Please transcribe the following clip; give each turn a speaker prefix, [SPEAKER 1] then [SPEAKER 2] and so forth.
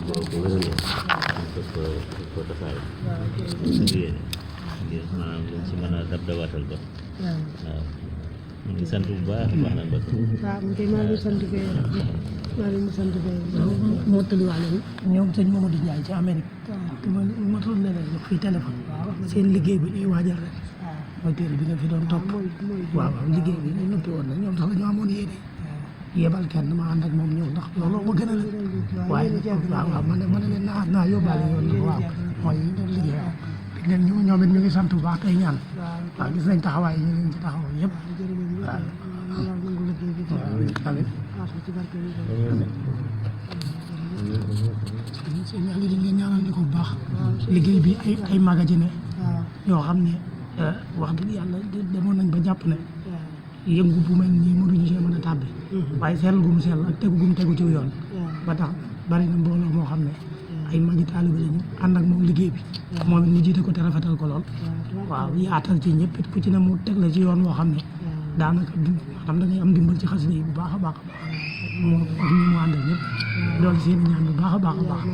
[SPEAKER 1] boo ko wéralee ko tasaare ngir maanaam luñ si mën a dab dabaatal ba waaw ñu ngi sant bu baax a baax nag ba
[SPEAKER 2] waaw man kay maa ngi sant kay maa ngi sant kay
[SPEAKER 3] moo tëliwaale ñoom sëñ Mamadou Ndiaye ci Amérique ma toll leen jox fii téléphone seen liggéey bi ñuy waajal rek mooy téere bi nga fi doon topp waaw liggéey bi ñu noppi woon na ñoom sax dañoo amoon yéene yebal kenn ma ànd ak moom ñëw ndax loolu ma gën a la waaye waaw ma ne leen naa yóbbaale yoon na waaw mooy ñu doon liggéey waaw dégg ngeen ñoom it ñu ngi sant bu baax tey ñaan waaw gis nañ taxawaay yi ñu leen ci taxaw yëpp waaw sëñ Aliou dañ leen ñaanal di ko bu baax liggéey bi ay magasin yoo xam ne wax dëgg yàlla demoon nañ ba jàpp ne yëngu bu mel nii mënuñu see mën a tàbbi waaye seetlu gu mu seetlu ak tegu gu mu tegu ci yoon ba tax bari na mbooloo moo xam ne ay magi taalibe lañu ànd ak moom liggéey bi moom it ñu jiite ko te rafetal ko lool waaw yaatal ci ñëpp it ku ci ne mu teg la ci yoon woo xam ne daanaka maanaam da ngay am dimbal ci xasida yi bu baax a baax moom ak ñi mu àndal ñëpp loolu seen ñaan bu baax a baax a baax